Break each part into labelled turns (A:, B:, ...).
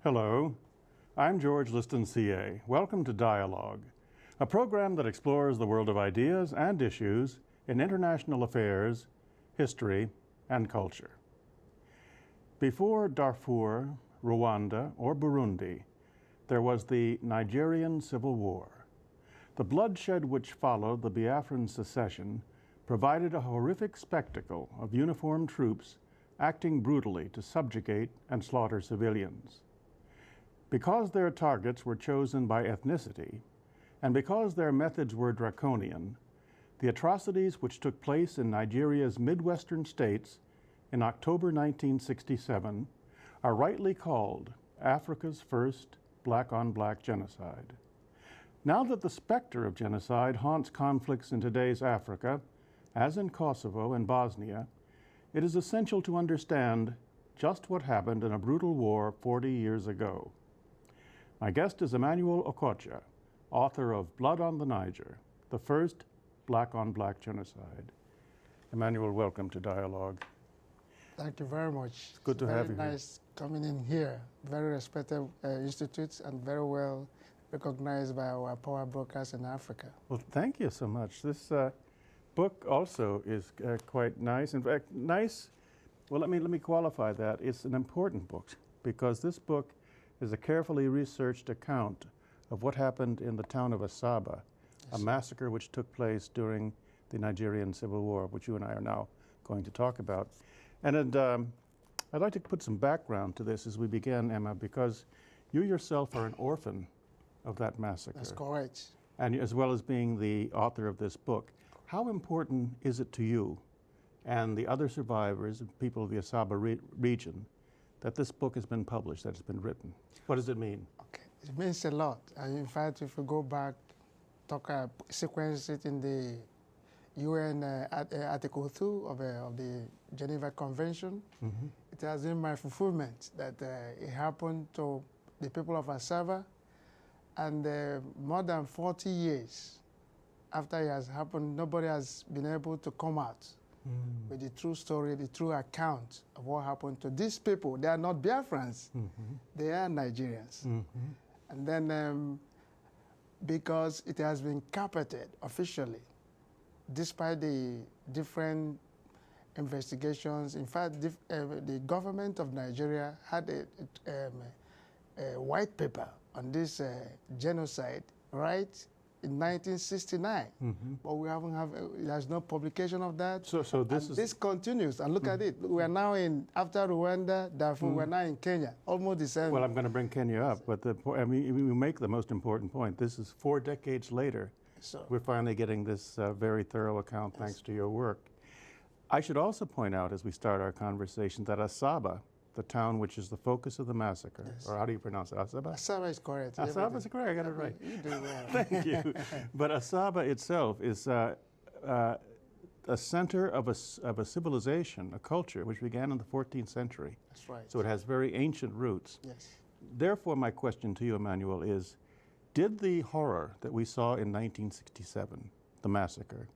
A: Hello, I'm George Liston, CA. Welcome to Dialogue, a program that explores the world of ideas and issues in international affairs, history, and culture. Before Darfur, Rwanda, or Burundi, there was the Nigerian Civil War. The bloodshed which followed the Biafran secession provided a horrific spectacle of uniformed troops acting brutally to subjugate and slaughter civilians. Because their targets were chosen by ethnicity, and because their methods were draconian, the atrocities which took place in Nigeria's Midwestern states in October 1967 are rightly called Africa's first black-on-black genocide. Now that the specter of genocide haunts conflicts in today's Africa, as in Kosovo and Bosnia, it is essential to understand just what happened in a brutal war 40 years ago. My guest is Emmanuel Okocha, author of Blood on the Niger, the first black-on-black genocide. Emmanuel, welcome to Dialogue.
B: Thank you very much.
A: It's good to have you
B: here. Very nice coming in here. Very respected institutes and very well recognized by our power brokers in Africa.
A: Well, thank you so much. This book also is quite nice. In fact, nice, well, let me qualify that. It's an important book because this book is a carefully researched account of what happened in the town of Asaba, yes, a massacre which took place during the Nigerian Civil War, which you and I are now going to talk about. And I'd like to put some background to this as we begin, Emma, because you yourself are an orphan of that massacre.
B: That's correct.
A: And as well as being the author of this book. How important is it to you and the other survivors, people of the Asaba region, that this book has been published, that it's been written? What does it mean?
B: Okay, it means a lot. And in fact, if we go back, sequence it in the UN Article 2 of the Geneva Convention, it has been my fulfillment that it happened to the people of Asaba, and more than 40 years after it has happened, nobody has been able to come out with the true story, the true account of what happened to these people. They are not Biafrans, they are Nigerians. And then because it has been carpeted officially, despite the different investigations, in fact, the government of Nigeria had a white paper on this genocide, right, in 1969, but we haven't there's no publication of that.
A: So this
B: continues, and look at it. We are now after Rwanda, Darfur, we're now in Kenya, almost the same.
A: Well, I'm going to bring Kenya up, but I mean, we make the most important point. This is 4 decades later.
B: So
A: we're finally getting this very thorough account thanks to your work. I should also point out as we start our conversation that Asaba, the town which is the focus of the massacre, or how do you pronounce it, Asaba?
B: Asaba is correct.
A: Asaba is correct, I got it right.
B: You do well.
A: Thank you. But Asaba itself is a center of a civilization, a culture, which began in the 14th century.
B: That's right.
A: So it has very ancient roots.
B: Yes.
A: Therefore, my question to you, Emmanuel, is, did the horror that we saw in 1967, the massacre,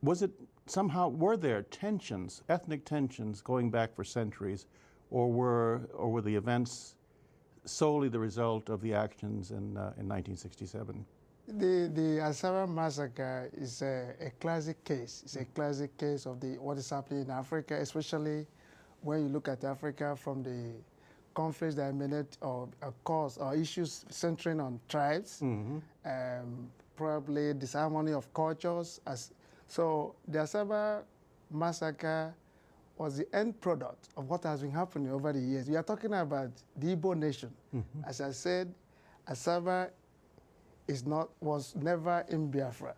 A: was it somehow, were there tensions, ethnic tensions going back for centuries, or were the events solely the result of the actions in 1967?
B: The Asaba massacre is a classic case. It's a classic case of what is happening in Africa, especially when you look at Africa from the conflicts that emanate or cause or issues centering on tribes, probably disharmony of cultures. So the Asaba massacre was the end product of what has been happening over the years. We are talking about the Igbo nation. As I said, Asaba was never in Biafra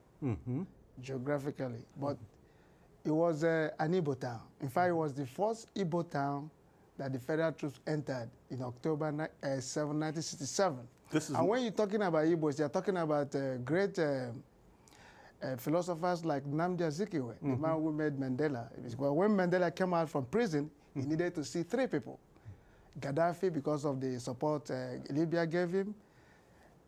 B: geographically, but it was an Igbo town. In fact, it was the first Igbo town that the federal troops entered in October 1967. And when you're talking about Igbos, you're talking about great philosophers like Nnamdi Azikiwe, the man who made Mandela. Well, when Mandela came out from prison, he needed to see 3 people. Gaddafi, because of the support Libya gave him.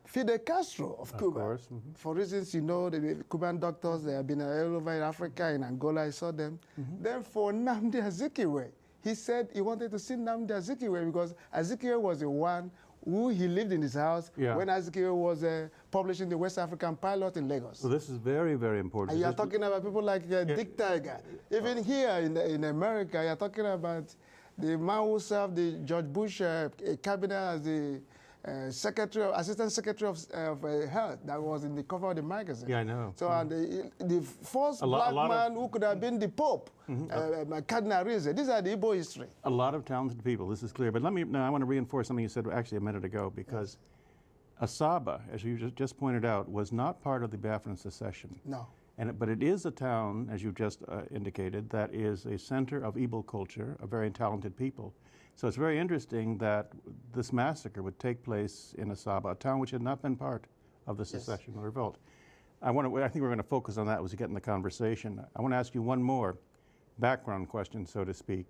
B: Fidel Castro of Cuba.
A: Course.
B: For reasons you know, the Cuban doctors, they have been all over in Africa, in Angola, I saw them. Then for Nnamdi Azikiwe, he said he wanted to see Nnamdi Azikiwe because Azikiwe was the one who he lived in his house when Azikiwe was publishing the West African Pilot in Lagos.
A: So this is very, very important.
B: And you're talking about people like Dick Tiger. Even here in America, you're talking about the man who served the George Bush cabinet as the Assistant Secretary of Health that was in the cover of the magazine.
A: Yeah, I know.
B: So and the first black man who could have been the Pope, Cardinal Rinze. These are the Igbo history.
A: A lot of talented people, this is clear. But now I want to reinforce something you said actually a minute ago, because Asaba, as you just pointed out, was not part of the Biafran secession.
B: No.
A: But it is a town, as you just indicated, that is a center of Igbo culture, of very talented people. So it's very interesting that this massacre would take place in Asaba, a town which had not been part of the secession or revolt. I think we're going to focus on that as we get in the conversation. I want to ask you one more background question, so to speak.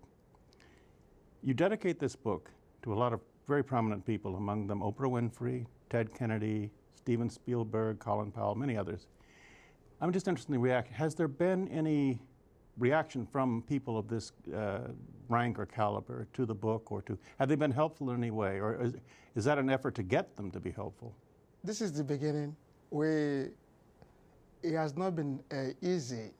A: You dedicate this book to a lot of very prominent people, among them Oprah Winfrey, Ted Kennedy, Steven Spielberg, Colin Powell, many others. I'm just interested in the reaction. Has there been any reaction from people of this rank or caliber to the book, or have they been helpful in any way, or is that an effort to get them to be helpful?
B: This is the beginning. It has not been easy,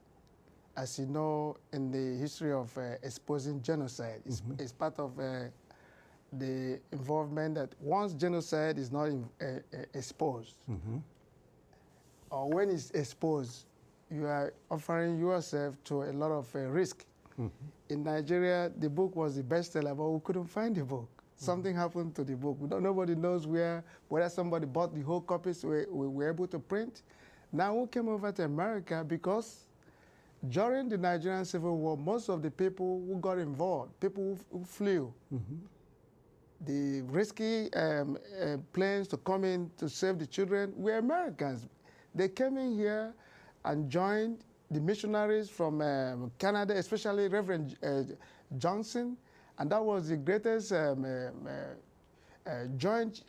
B: as you know, in the history of exposing genocide. It's part of the involvement that once genocide is not exposed, or when it's exposed, you are offering yourself to a lot of risk. In Nigeria, the book was the bestseller, but we couldn't find the book. Something happened to the book. Nobody knows whether somebody bought the whole copies we were able to print. Now we came over to America because during the Nigerian Civil War, most of the people who got involved, people who flew, the risky planes to come in to save the children were Americans. They came in here and joined the missionaries from Canada, especially Reverend Johnson, and that was the greatest joint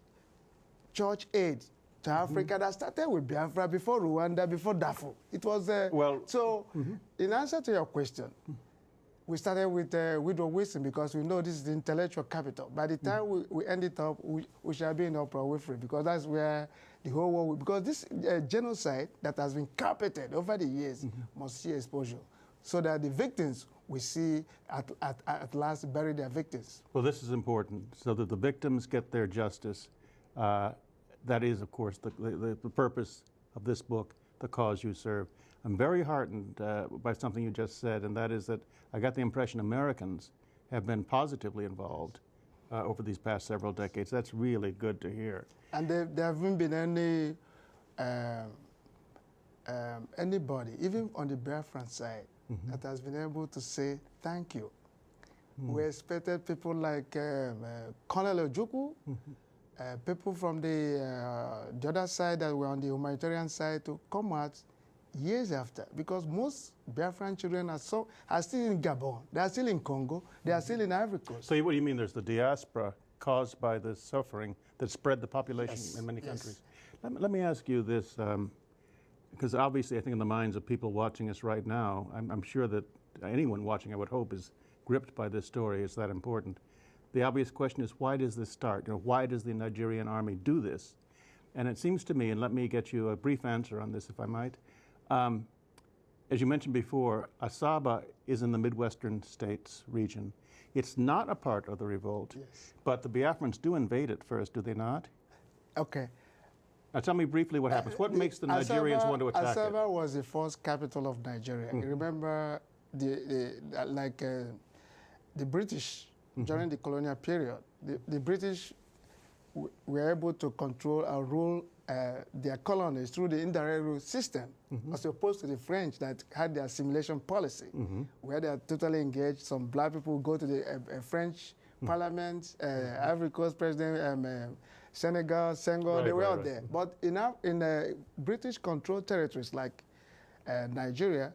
B: church aid to Africa that started with Biafra, before Rwanda, before Darfur. It was in answer to your question, we started with Woodrow Wilson because we know this is the intellectual capital. By the time we end it up, we shall be in Oprah Winfrey because that's where the whole world, because this genocide that has been carpeted over the years must see exposure so that the victims we see at last bury their victims.
A: Well, this is important, so that the victims get their justice. That is, of course, the purpose of this book, the cause you serve. I'm very heartened by something you just said, and that is that I got the impression Americans have been positively involved over these past several decades. That's really good to hear.
B: And there haven't been anybody, even on the Biafran side, that has been able to say thank you. We expected people like Colonel Ojukwu, people from the other side that were on the humanitarian side to come out years after, because most Biafran children are still in Gabon, they are still in Congo, they are still in Ivory Coast.
A: So what do you mean there's the diaspora caused by the suffering that spread the population in many countries? Let me ask you this, because obviously I think in the minds of people watching us right now, I'm sure that anyone watching, I would hope, is gripped by this story. It's that important. The obvious question is, why does this start? Why does the Nigerian army do this? And it seems to me, and let me get you a brief answer on this if I might, as you mentioned before, Asaba is in the Midwestern states region. It's not a part of the revolt, but the Biafrans do invade it first, do they not?
B: Okay.
A: Now tell me briefly what happens. What makes the Nigerians want to attack
B: Asaba
A: it?
B: was the first capital of Nigeria. You remember the British, during the colonial period, the British were able to control and rule their colonies through the indirect rule system, as opposed to the French that had the assimilation policy, where they are totally engaged. Some black people go to the French parliament, Ivory Coast president, Senegal, Senghor, they were all there. But in British controlled territories like Nigeria,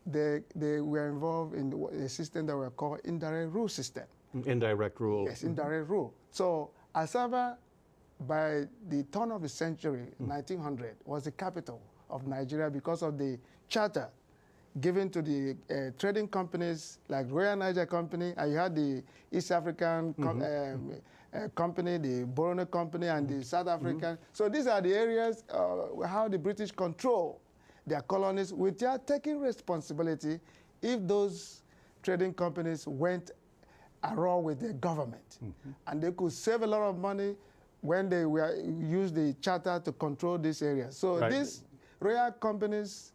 B: they were involved in a system that were called indirect rule system.
A: Indirect rule.
B: Yes, indirect rule. So Asaba, by the turn of the century, 1900, was the capital of Nigeria because of the charter given to the trading companies like Royal Niger Company, and you had the East African company, the Borno Company, and the South African. So these are the areas how the British control their colonies without taking responsibility if those trading companies went wrong with the government. And they could save a lot of money when they used the charter to control this area. So these royal companies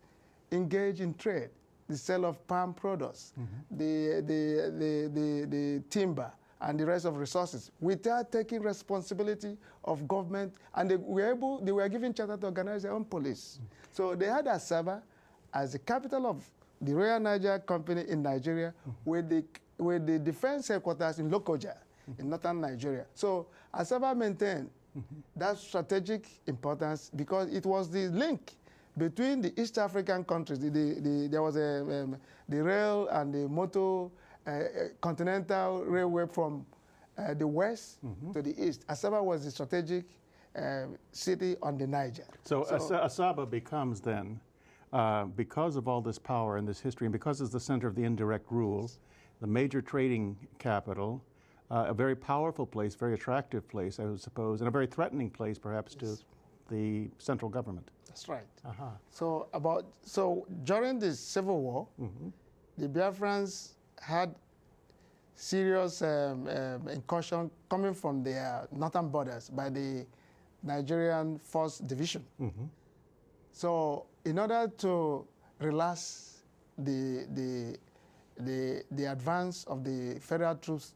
B: engage in trade, the sale of palm products, the timber, and the rest of resources without taking responsibility of government. And they were given charter to organize their own police. So they had Asaba as the capital of the Royal Niger Company in Nigeria with the defense headquarters in Lokoja in northern Nigeria. So Asaba maintained that strategic importance because it was the link between the East African countries. There was the rail and the motor continental railway from the west to the east. Asaba was the strategic city on the Niger.
A: So Asaba becomes then, because of all this power and this history, and because it's the center of the indirect rule, the major trading capital, a very powerful place, very attractive place, I would suppose, and a very threatening place, perhaps, to the central government.
B: That's right. So during the Civil War, the Biafrans had serious incursion coming from their northern borders by the Nigerian 1st Division. So in order to relax the advance of the federal troops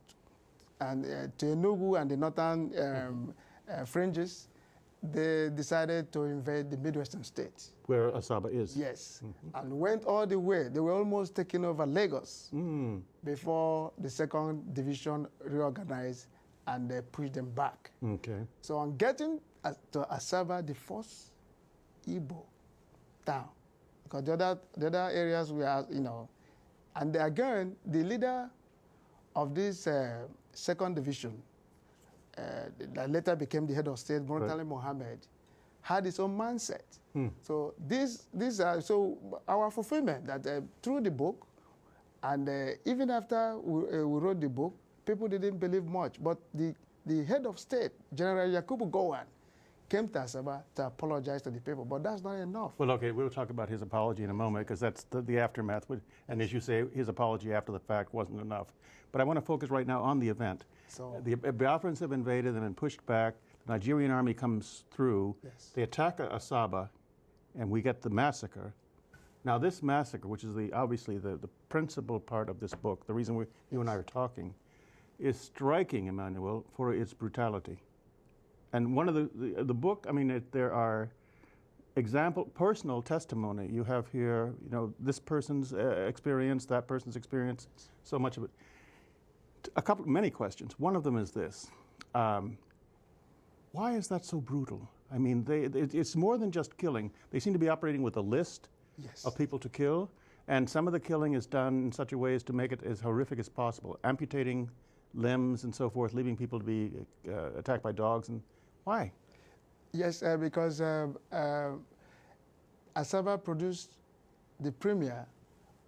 B: and to Enugu and the northern fringes, they decided to invade the Midwestern states.
A: Where Asaba is.
B: Yes, and went all the way. They were almost taking over Lagos before the 2nd Division reorganized and they pushed them back. So on getting to Asaba, the first Igbo town, because the other areas were, and again, the leader of this 2nd Division, that later became the head of state, Brutality Mohammed, had his own mindset. So so our fulfillment that through the book, and even after we wrote the book, people didn't believe much. But the head of state, General Yakubu Gowon, came to Asaba to apologize to the people, but that's not enough.
A: Well, okay, we'll talk about his apology in a moment, because that's the aftermath. And as you say, his apology after the fact wasn't enough. But I want to focus right now on the event.
B: So
A: the Biafrans have invaded and been pushed back. The Nigerian army comes through. They attack Asaba, and we get the massacre. Now, this massacre, which is obviously the principal part of this book, the reason you and I are talking, is striking, Emmanuel, for its brutality. And one of the book, I mean, there are personal testimony. You have here, this person's experience, that person's experience, so much of it. Many questions. One of them is this: why is that so brutal? I mean, it's more than just killing. They seem to be operating with a list of people to kill, and some of the killing is done in such a way as to make it as horrific as possible, amputating limbs and so forth, leaving people to be attacked by dogs. And why?
B: Yes, because Asaba produced the premier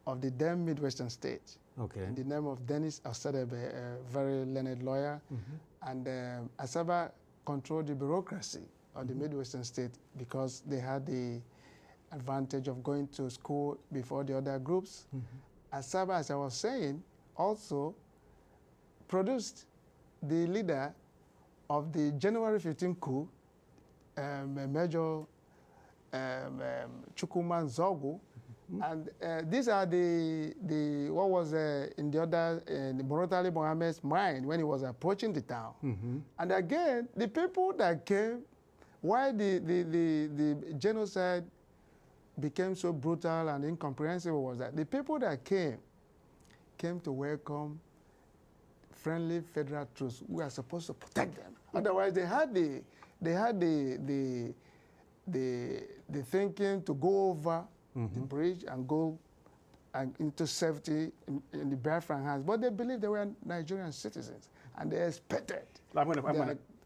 B: of the then Midwestern state. In the name of Dennis Osadebe, a very learned lawyer. And Asaba controlled the bureaucracy of the Midwestern state because they had the advantage of going to school before the other groups. Asaba, as I was saying, also produced the leader of the January 15 coup, Major Chukwuma Zogu. And these are what was in the other, Brutality Mohammed's mind when he was approaching the town. And again, the people that came, why the genocide became so brutal and incomprehensible was that the people that came to welcome friendly federal troops who are supposed to protect them. Otherwise, they had the thinking to go over the bridge and go into safety in the Biafran hands. But they believed they were Nigerian citizens, and they expected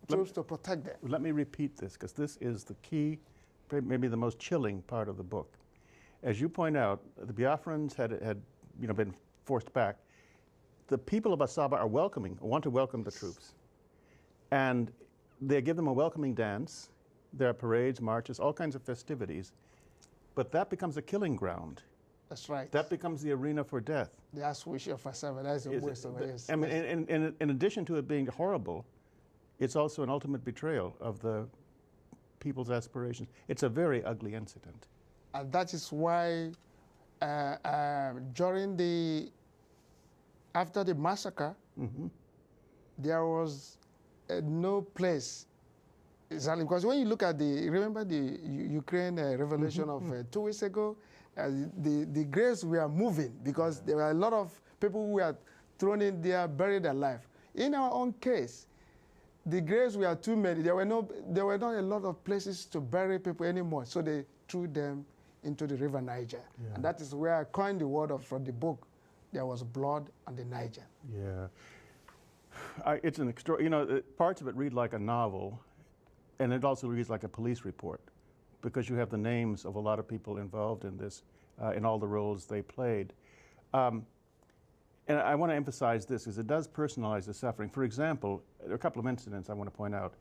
B: troops to protect them.
A: Let me repeat this, because this is the key, maybe the most chilling part of the book. As you point out, the Biafrans had been forced back. The people of Asaba are want to welcome the troops. And they give them a welcoming dance. There are parades, marches, all kinds of festivities. But that becomes a killing ground.
B: That's right.
A: That becomes the arena for death.
B: The Aswish of Asaba, that's the worst of it.
A: I mean, in addition to it being horrible, it's also an ultimate betrayal of the people's aspirations. It's a very ugly incident.
B: And that is why after the massacre, there was no place, exactly, because when you look at remember the Ukraine revolution of 2 weeks ago, the graves were moving because there were a lot of people who were thrown in there, buried alive. In our own case, the graves were too many. There were not a lot of places to bury people anymore, so they threw them into the river Niger. Yeah. And that is where I coined the word from the book. There was blood on the Niger.
A: Yeah. It's an parts of it read like a novel, and it also reads like a police report, because you have the names of a lot of people involved in this, in all the roles they played. And I want to emphasize this, because it does personalize the suffering. For example, there are a couple of incidents I want to point out.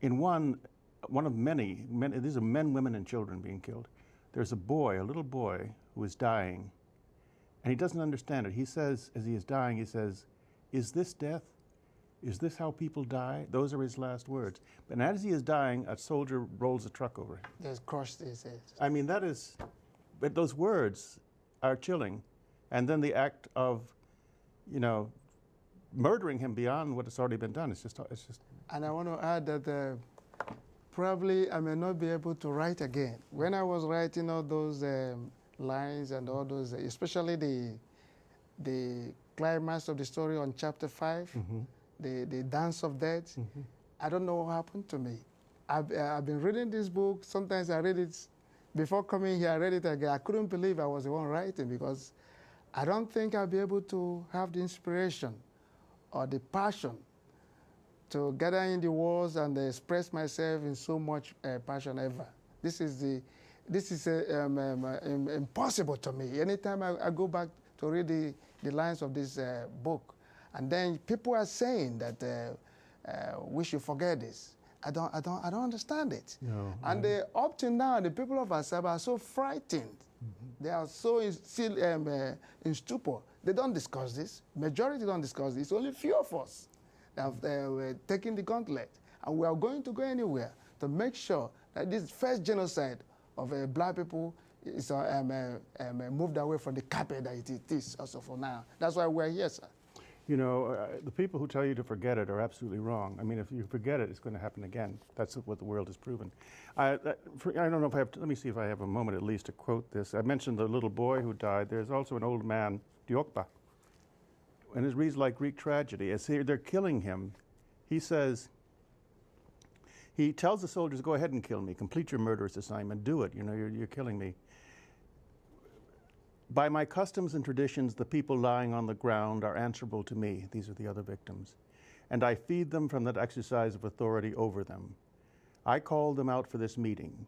A: In one of many, these are men, women, and children being killed. There's a little boy, who is dying, and he doesn't understand it. He says, as he is dying, he says, "Is this death? Is this how people die?" Those are his last words. But as he is dying, a soldier rolls a truck over him.
B: Just crushed his head.
A: I mean, but those words are chilling. And then the act of, murdering him beyond what has already been done. It's just.
B: And I want to add that probably I may not be able to write again. When I was writing all those lines and all those, especially the climax of the story on chapter 5, the dance of death, I don't know what happened to me. I've been reading this book. Sometimes I read it before coming here. I read it again. I couldn't believe I was the one writing, because I don't think I'll be able to have the inspiration or the passion to gather in the walls and express myself in so much passion ever. This is impossible to me. Anytime I go back to read the lines of this book, and then people are saying that we should forget this. I don't understand it. No, and up to now, the people of Asaba are so frightened. They are so still in stupor. They don't discuss this. Majority don't discuss this. Only few of us have taken the gauntlet, and we are going to go anywhere to make sure that this first genocide of black people is moved away from the carpet that it is also for now. That's why we're here, sir.
A: The people who tell you to forget it are absolutely wrong. I mean, if you forget it, it's going to happen again. That's what the world has proven. I don't know if I have let me see if I have a moment at least to quote this. I mentioned the little boy who died. There's also an old man, Diokpa, and it reads like Greek tragedy. As they're killing him, he tells the soldiers, "Go ahead and kill me. Complete your murderous assignment. Do it. You're killing me. By my customs and traditions, the people lying on the ground are answerable to me." These are the other victims. "And I feed them from that exercise of authority over them. I called them out for this meeting.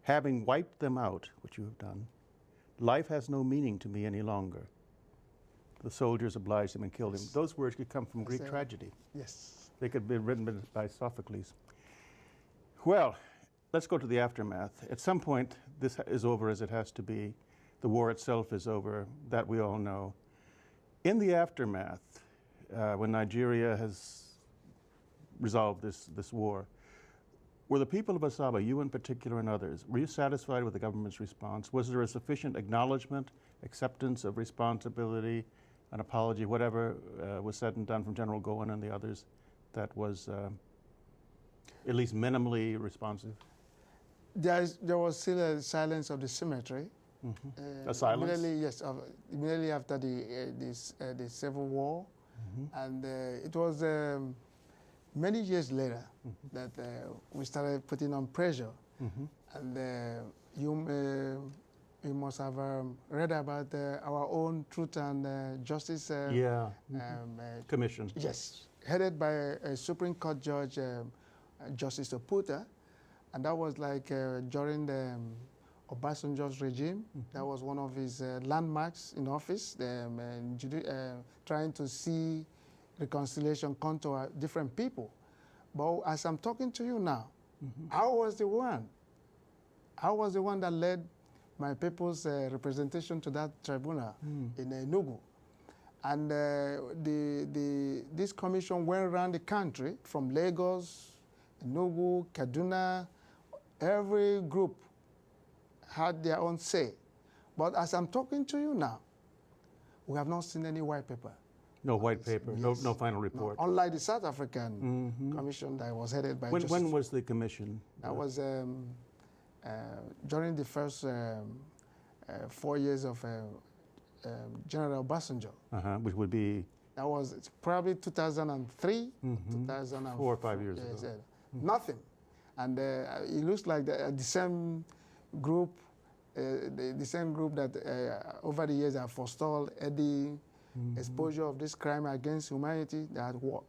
A: Having wiped them out, which you have done, life has no meaning to me any longer." The soldiers obliged him and killed him. Those words could come from Greek tragedy.
B: Yes.
A: They could be written by Sophocles. Well, let's go to the aftermath. At some point, this is over as it has to be. The war itself is over, that we all know. In the aftermath, when Nigeria has resolved this war, were the people of Asaba, you in particular and others, were you satisfied with the government's response? Was there a sufficient acknowledgement, acceptance of responsibility, an apology, whatever was said and done from General Gowen and the others that was at least minimally responsive?
B: There was still a silence of the cemetery.
A: A silence?
B: Immediately after the Civil War. And it was many years later that we started putting on pressure. And you must have read about our own Truth and Justice
A: Commission.
B: Yes, headed by a Supreme Court Judge, Justice Oputa. And that was like during the Obasanjo's regime. That was one of his landmarks in office, trying to see reconciliation come to different people. But as I'm talking to you now, I was the one that led my people's representation to that tribunal in Enugu. And this commission went around the country from Lagos, Enugu, Kaduna. Every group had their own say. But as I'm talking to you now, we have not seen any white paper.
A: No white paper,
B: yes.
A: no final report.
B: No, unlike the South African commission that was headed by Justice.
A: When was the commission?
B: That was during the first 4 years of General Obasanjo.
A: Which would be?
B: That was probably 2003, 2004.
A: 4 or 5 years ago.
B: Nothing. And it looks like the same group, the same group that over the years have forestalled the exposure of this crime against humanity that work.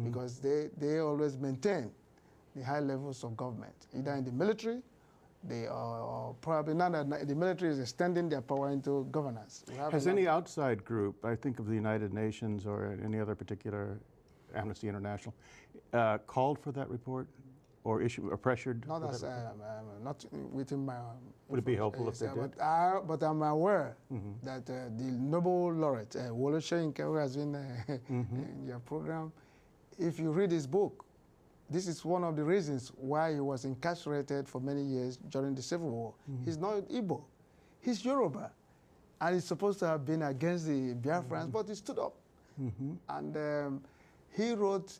B: Because they always maintain the high levels of government, either in the military, they are probably not that the military is extending their power into governance.
A: Has any outside group, I think of the United Nations or any other particular, Amnesty International, called for that report or issued or pressured?
B: Not as not within my.
A: Would it be helpful if they did?
B: But I'm aware that the Nobel laureate Wole Soyinka, who has been in your program, if you read his book, this is one of the reasons why he was incarcerated for many years during the Civil War. He's not Igbo, he's Yoruba, and he's supposed to have been against the Biafrans, but he stood up. And he wrote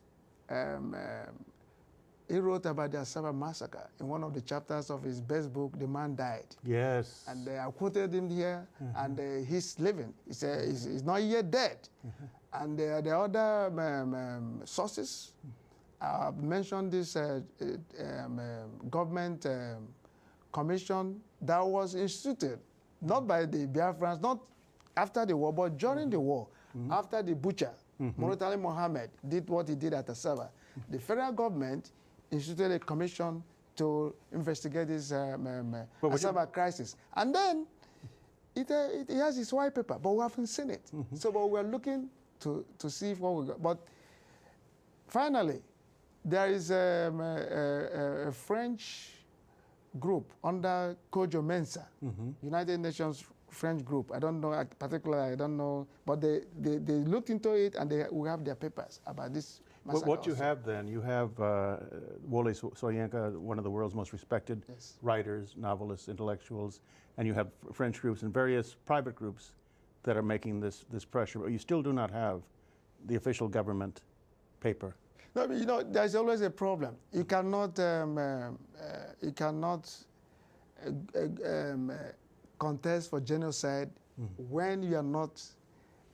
B: about the Asaba massacre in one of the chapters of his best book, The Man Died.
A: Yes.
B: And I quoted him here, and he's living. He's not yet dead. And the other sources mentioned this government commission that was instituted, not by the Biafrans, not after the war, but during the war, after the butcher, Brutality Mohammed, did what he did at Asaba. The federal government instituted a commission to investigate this Asaba crisis. And then it has its white paper, but we haven't seen it. So but we're looking to see what we got. But finally, there is a French group under Kojo Mensah, United Nations French group. I don't know, particularly, I don't know, but they looked into it and we have their papers about this massacre.
A: What you have then, you have Wole Soyinka, one of the world's most respected writers, novelists, intellectuals, and you have French groups and various private groups that are making this pressure, but you still do not have the official government paper.
B: No, but, you know, there's always a problem. You cannot contest for genocide when you are not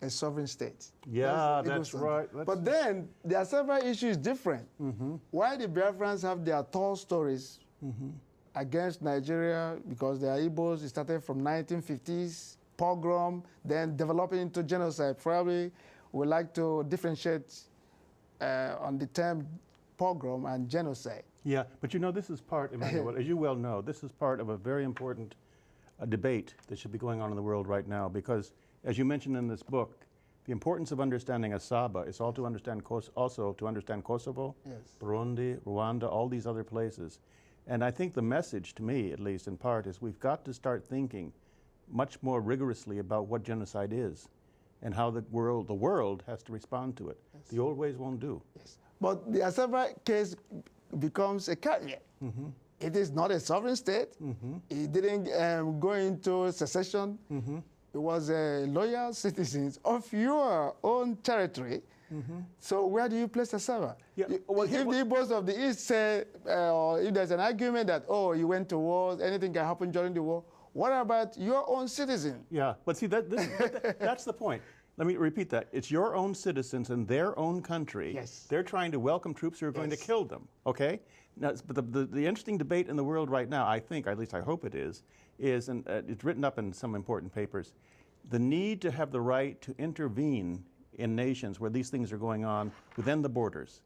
B: a sovereign state.
A: Yeah, that's right.
B: But then the Asaba issue is different. Why the Biafrans have their tall stories against Nigeria, because they are Igbos, it started from 1950s, pogrom, then developing into genocide. Probably we like to differentiate on the term pogrom and genocide.
A: Yeah, but you know, this is part, Emmanuel, as you well know, this is part of a very important debate that should be going on in the world right now, because as you mentioned in this book, the importance of understanding Asaba is also to understand Kosovo, Burundi, Rwanda, all these other places. And I think the message, to me at least in part, is we've got to start thinking much more rigorously about what genocide is and how the world has to respond to it. The old ways won't do.
B: But the Asaba case becomes a caveat. It is not a sovereign state. It didn't go into secession. It was a loyal citizen of your own territory. So where do you place Asaba? If the Igbos of the East say, or if there's an argument that, oh, you went to war, anything can happen during the war, what about your own citizen?
A: Yeah, but see, that's the point. Let me repeat that. It's your own citizens in their own country. They're trying to welcome troops who are going to kill them, okay? Now, but the interesting debate in the world right now, I think, at least I hope it is and it's written up in some important papers, the need to have the right to intervene in nations where these things are going on within the borders,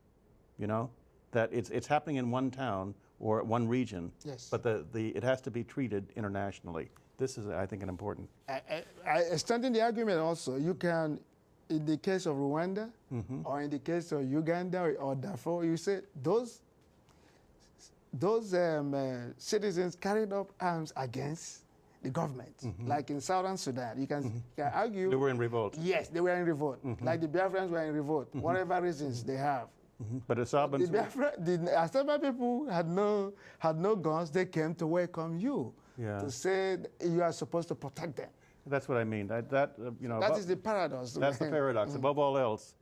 A: you know? That it's happening in one town, or one region,
B: Yes.
A: but it has to be treated internationally. This is, I think, an important.
B: Extending the argument also, you can, in the case of Rwanda, or in the case of Uganda or Darfur, you say those citizens carried up arms against the government. Like in Southern Sudan, you can argue.
A: They were in revolt.
B: Yes, they were in revolt. Like the Biafrans were in revolt, whatever reasons they have.
A: But Asaba,
B: The Asaba people had no guns. They came to welcome you, to say you are supposed to protect them.
A: that's what I mean. That
B: That is the paradox.
A: That's the paradox. Above all else,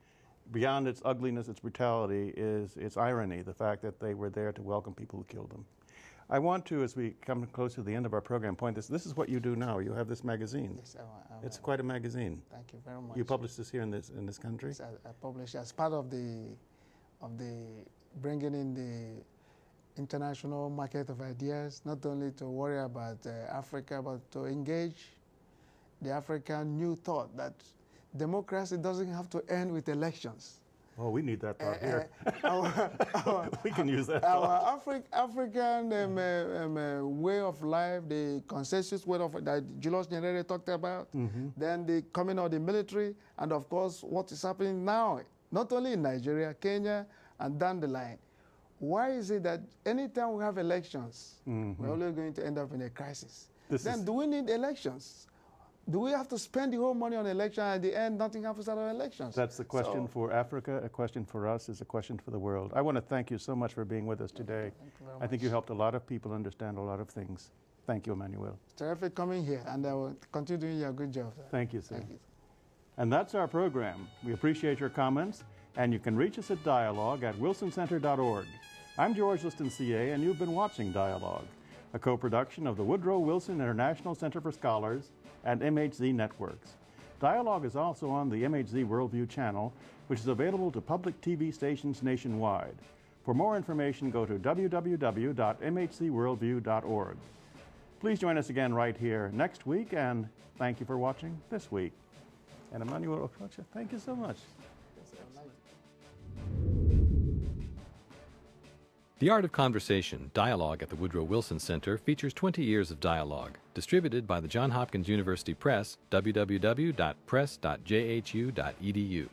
A: beyond its ugliness, its brutality, is its irony, the fact that they were there to welcome people who killed them. I want to, as we come close to the end of our program, point this. This is what you do now. You have this magazine.
B: Yes,
A: It's quite a magazine.
B: Thank you very much.
A: You publish this here in this country?
B: Yes, I publish as part of the bringing in the international market of ideas, not only to worry about Africa, but to engage the African new thought that democracy doesn't have to end with elections.
A: Oh, we need that thought here. We can use that
B: Our African way of life, the consensus way of that Julius Nyerere talked about, then the coming of the military, and of course what is happening now, not only in Nigeria, Kenya, and down the line. Why is it that anytime we have elections, we're always going to end up in a crisis? Do we need elections? Do we have to spend the whole money on election and at the end nothing happens out of elections?
A: That's the question for Africa, a question for us, is a question for the world. I want to thank you so much for being with us today.
B: Thank you very much.
A: I think you helped a lot of people understand a lot of things. Thank you, Emmanuel.
B: It's terrific coming here, and I will continue doing your good job, sir.
A: Thank you, sir.
B: Thank you.
A: And that's our program. We appreciate your comments, and you can reach us at dialogue@wilsoncenter.org. I'm George Liston, CA, and you've been watching Dialogue, a co-production of the Woodrow Wilson International Center for Scholars and MHZ Networks. Dialogue is also on the MHZ Worldview channel, which is available to public TV stations nationwide. For more information, go to www.mhzworldview.org. Please join us again right here next week, and thank you for watching this week. And Emmanuel Okocha, thank you so much.
C: The Art of Conversation, Dialogue at the Woodrow Wilson Center features 20 years of dialogue, distributed by the Johns Hopkins University Press, www.press.jhu.edu.